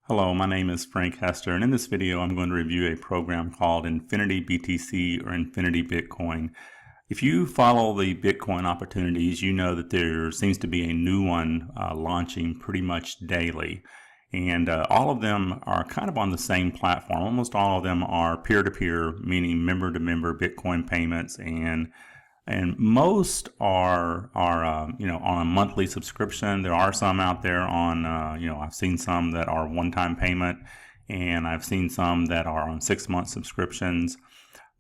Hello, my name is Frank Hester, and in this video I'm going to review a program called InfinityBTC or Infinity Bitcoin. If you follow the Bitcoin opportunities, you know that there seems to be a new one launching pretty much daily. And all of them are kind of on the same platform. Almost all of them are peer-to-peer, meaning member-to-member Bitcoin payments, and most are on a monthly subscription. There are some out there on I've seen some that are one-time payment, and I've seen some that are on 6-month subscriptions.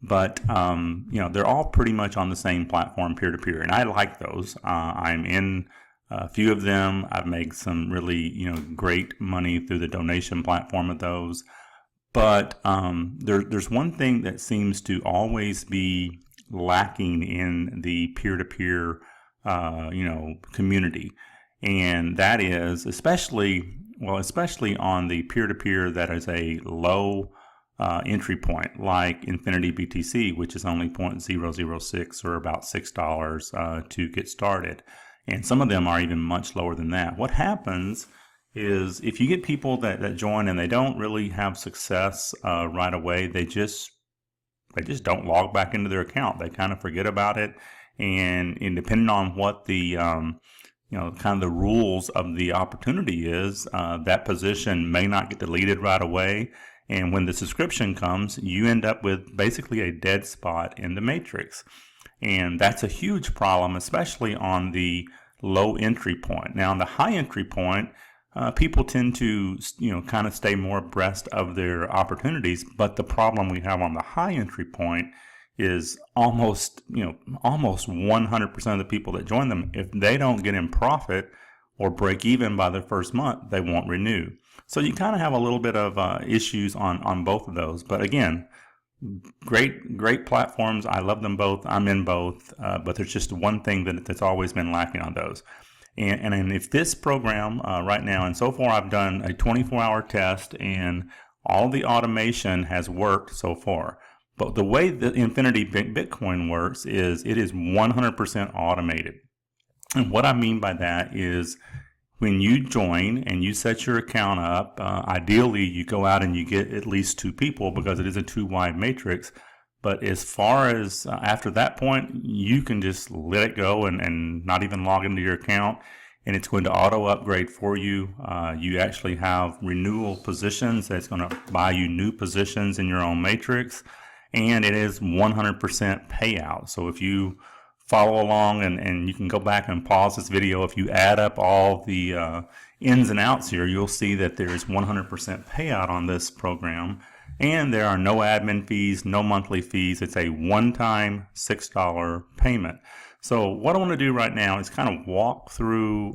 But they're all pretty much on the same platform, peer-to-peer, and I like those. I'm in a few of them. I've made some really great money through the donation platform of those. But there's one thing that seems to always be lacking in the peer-to-peer community, and that is especially on the peer-to-peer that is a low entry point, like InfinityBTC, which is only 0.006 or about $6 to get started, and some of them are even much lower than that. What happens is if you get people that join and they don't really have success right away, they just don't log back into their account. They kind of forget about it, and depending on what the kind of the rules of the opportunity is, that position may not get deleted right away. And when the subscription comes, you end up with basically a dead spot in the matrix, and that's a huge problem, especially on the low entry point. Now, on the high entry point, people tend to kind of stay more abreast of their opportunities, but the problem we have on the high entry point is almost 100% of the people that join them, if they don't get in profit or break even by their first month, they won't renew. So you kind of have a little bit of issues on both of those. But again, great platforms. I love them both. I'm in both, but there's just one thing that's always been lacking on those. And if this program right now, and so far I've done a 24-hour test, and all the automation has worked so far. But the way that Infinity Bitcoin works is it is 100% automated. And what I mean by that is when you join and you set your account up, ideally you go out and you get at least 2 people because it is a 2-wide matrix. But as far as after that point, you can just let it go and not even log into your account, and it's going to auto upgrade for you. You actually have renewal positions that's going to buy you new positions in your own matrix, and it is 100% payout. So if you follow along, and you can go back and pause this video, if you add up all the ins and outs here, you'll see that there is 100% payout on this program. And there are no admin fees, no monthly fees. It's a one-time $6 payment. So what I want to do right now is kind of walk through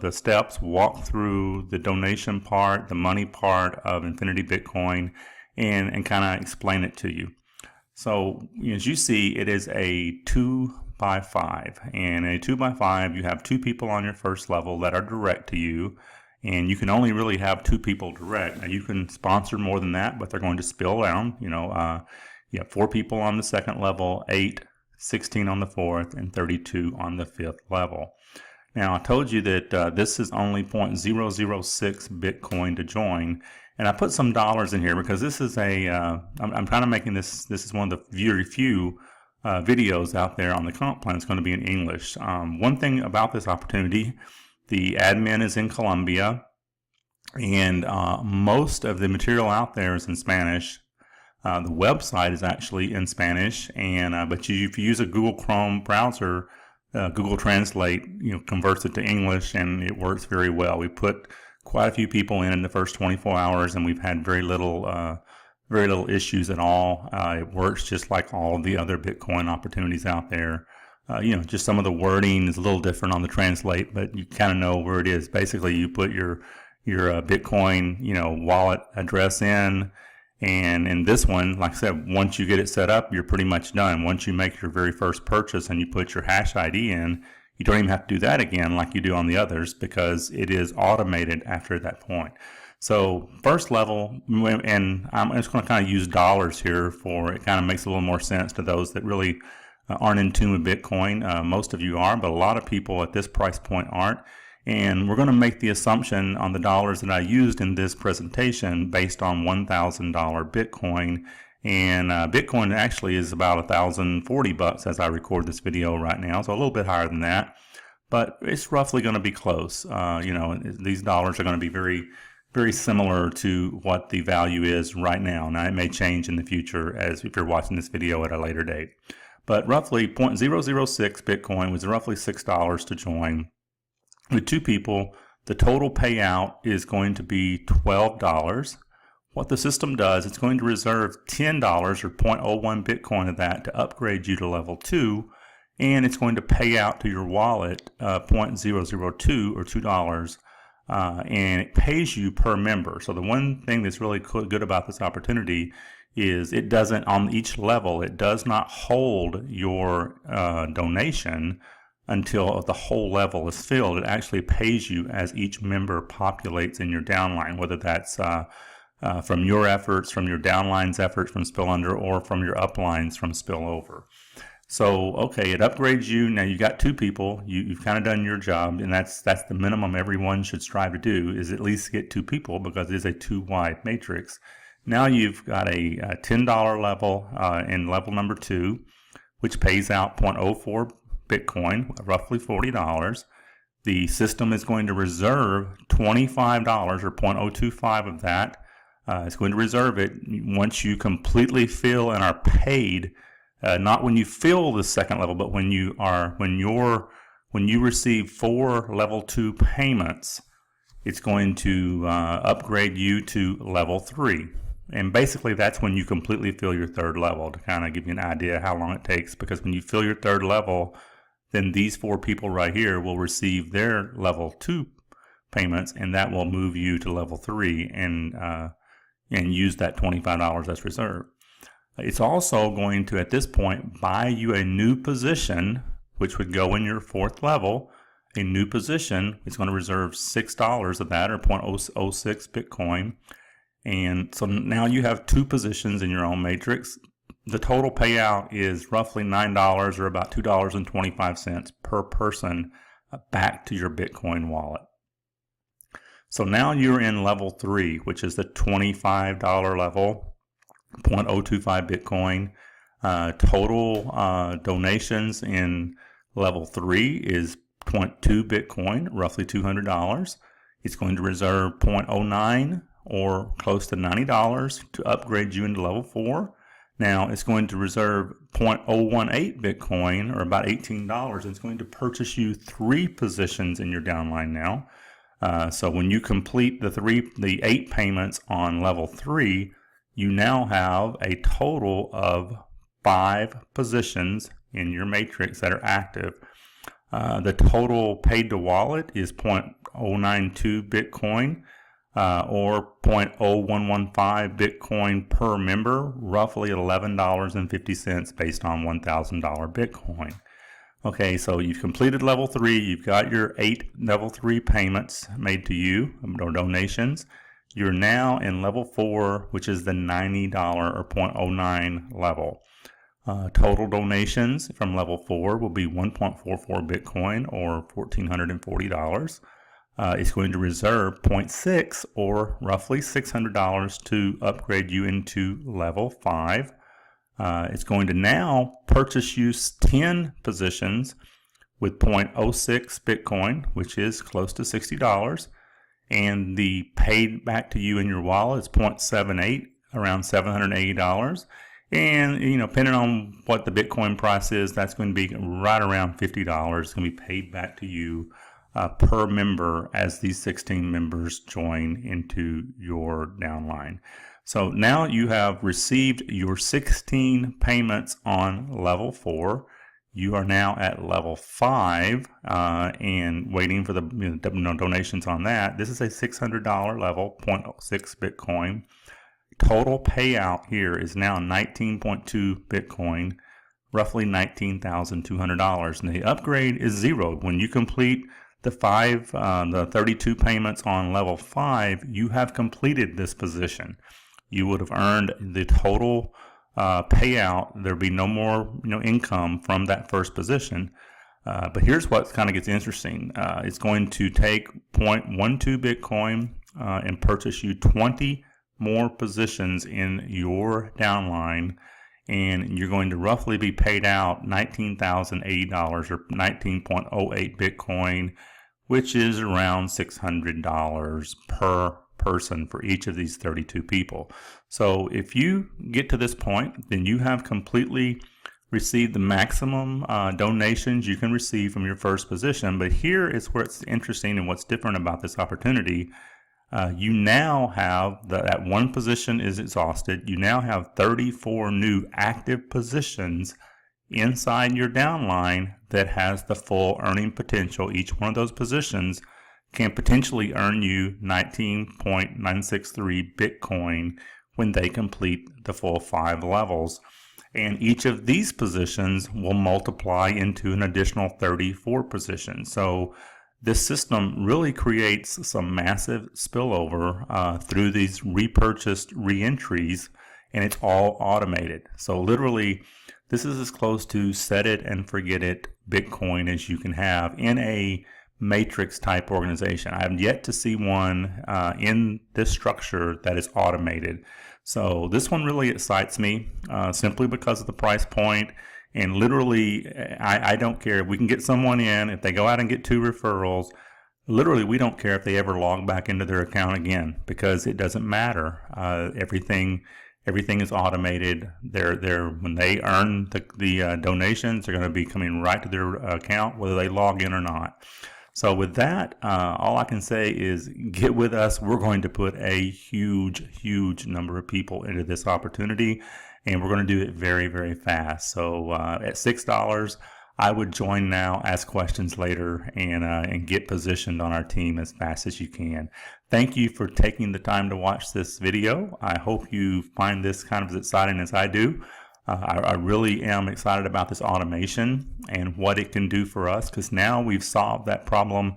the steps, walk through the donation part, the money part of Infinity Bitcoin, and kind of explain it to you. So as you see, it is a 2x5. And a 2x5, you have 2 people on your first level that are direct to you. And you can only really have 2 people direct. Now you can sponsor more than that, but they're going to spill down. You have 4 people on the second level, 8, 16 on the fourth, and 32 on the 5th level. Now I told you that this is only 0.006 Bitcoin to join, and I put some dollars in here because this is I'm kind of making this is one of the very few videos out there on the comp plan. It's going to be in English. One thing about this opportunity, the admin is in Colombia, and most of the material out there is in Spanish. The website is actually in Spanish, and but if you use a Google Chrome browser, Google Translate converts it to English, and it works very well. We put quite a few people in the first 24 hours, and we've had very little issues at all. It works just like all of the other Bitcoin opportunities out there. Just some of the wording is a little different on the translate, but you kind of know where it is. Basically, you put your Bitcoin, wallet address in, and in this one, like I said, once you get it set up, you're pretty much done. Once you make your very first purchase and you put your hash ID in, you don't even have to do that again like you do on the others because it is automated after that point. So first level, and I'm just going to kind of use dollars here for it kind of makes a little more sense to those that really aren't in tune with Bitcoin. Most of you are, but a lot of people at this price point aren't. And we're going to make the assumption on the dollars that I used in this presentation based on $1,000 Bitcoin. And Bitcoin actually is about 1,040 bucks as I record this video right now, so a little bit higher than that. But it's roughly going to be close. These dollars are going to be very, very similar to what the value is right now. Now, it may change in the future as if you're watching this video at a later date. But roughly 0.006 Bitcoin was roughly $6 to join. With two people, the total payout is going to be $12. What the system does, it's going to reserve $10 or 0.01 Bitcoin of that to upgrade you to level 2, and it's going to pay out to your wallet 0.002 or $2, and it pays you per member. So the one thing that's really good about this opportunity is it doesn't, on each level, it does not hold your donation until the whole level is filled. It actually pays you as each member populates in your downline, whether that's from your efforts, from your downline's efforts from spill under, or from your uplines from spill over. So, okay, it upgrades you. Now you've got two people. You've kind of done your job, and that's the minimum everyone should strive to do, is at least get two people, because it is a two-wide matrix. Now you've got a $10 level in level number 2, which pays out 0.04 Bitcoin, roughly $40. The system is going to reserve $25 or 0.025 of that. It's going to reserve it once you completely fill and are paid. Not when you fill the second level, but when you receive 4 level 2 payments, it's going to upgrade you to level 3. And basically that's when you completely fill your third level, to kind of give you an idea how long it takes. Because when you fill your third level, then these 4 people right here will receive their level 2 payments, and that will move you to level 3 and use that $25 that's reserved. It's also going to, at this point, buy you a new position, which would go in your 4th level. A new position, it's going to reserve $6 of that, or 0.006 Bitcoin. And so now you have 2 positions in your own matrix. The total payout is roughly $9 or about $2.25 per person back to your Bitcoin wallet. So now you're in level 3, which is the $25 level, 0.025 Bitcoin. Total donations in level 3 is 0.2 Bitcoin, roughly $200. It's going to reserve 0.09 or close to $90 to upgrade you into level 4. Now it's going to reserve 0.018 Bitcoin, or about $18. It's going to purchase you 3 positions in your downline now. So when you complete the 8 payments on level 3, you now have a total of 5 positions in your matrix that are active. The total paid to wallet is 0.092 Bitcoin, or 0.0115 Bitcoin per member, roughly $11.50 based on $1,000 Bitcoin. Okay, so you've completed level 3, you've got your 8 level 3 payments made to you, or donations. You're now in level 4, which is the $90 or 0.09 level. Total donations from level 4 will be 1.44 Bitcoin, or $1,440. It's going to reserve 0.6 or roughly $600 to upgrade you into level 5. It's going to now purchase you 10 positions with 0.06 Bitcoin, which is close to $60. And the paid back to you in your wallet is 0.78, around $780. And, depending on what the Bitcoin price is, that's going to be right around $50. It's going to be paid back to you per member as these 16 members join into your downline. So now you have received your 16 payments on level 4. You are now at level 5 and waiting for the donations on that. This is a $600 level, 0.06 Bitcoin. Total payout here is now 19.2 Bitcoin, roughly $19,200. And the upgrade is zeroed. When you complete the 32 payments on level 5, you have completed this position. You would have earned the total payout. There'd be no more income from that first position. But here's what kind of gets interesting. It's going to take 0.12 Bitcoin and purchase you 20 more positions in your downline, and you're going to roughly be paid out $19,080 or 19.08 Bitcoin, which is around $600 per person for each of these 32 people. So if you get to this point, then you have completely received the maximum donations you can receive from your first position. But here is where it's interesting and what's different about this opportunity. You now have that one position is exhausted. You now have 34 new active positions inside your downline that has the full earning potential. Each one of those positions can potentially earn you 19.963 Bitcoin when they complete the full 5 levels. And each of these positions will multiply into an additional 34 positions. So this system really creates some massive spillover through these repurchased reentries, and it's all automated. So literally, this is as close to set it and forget it Bitcoin as you can have in a matrix type organization. I have yet to see one in this structure that is automated. So this one really excites me simply because of the price point. And literally, I don't care if we can get someone in, if they go out and get 2 referrals, literally we don't care if they ever log back into their account again, because it doesn't matter. Everything is automated. When they earn the donations, they're going to be coming right to their account, whether they log in or not. So with that, all I can say is get with us. We're going to put a huge number of people into this opportunity, and we're going to do it very, very fast. So at $6, I would join now, ask questions later, and get positioned on our team as fast as you can. Thank you for taking the time to watch this video. I hope you find this kind of as exciting as I do. I really am excited about this automation and what it can do for us, because now we've solved that problem.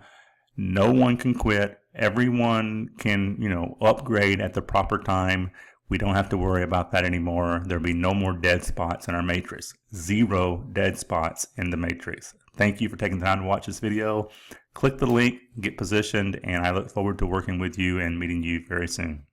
No one can quit. Everyone can, upgrade at the proper time. We don't have to worry about that anymore. There'll be no more dead spots in our matrix. 0 dead spots in the matrix. Thank you for taking the time to watch this video. Click the link, get positioned, and I look forward to working with you and meeting you very soon.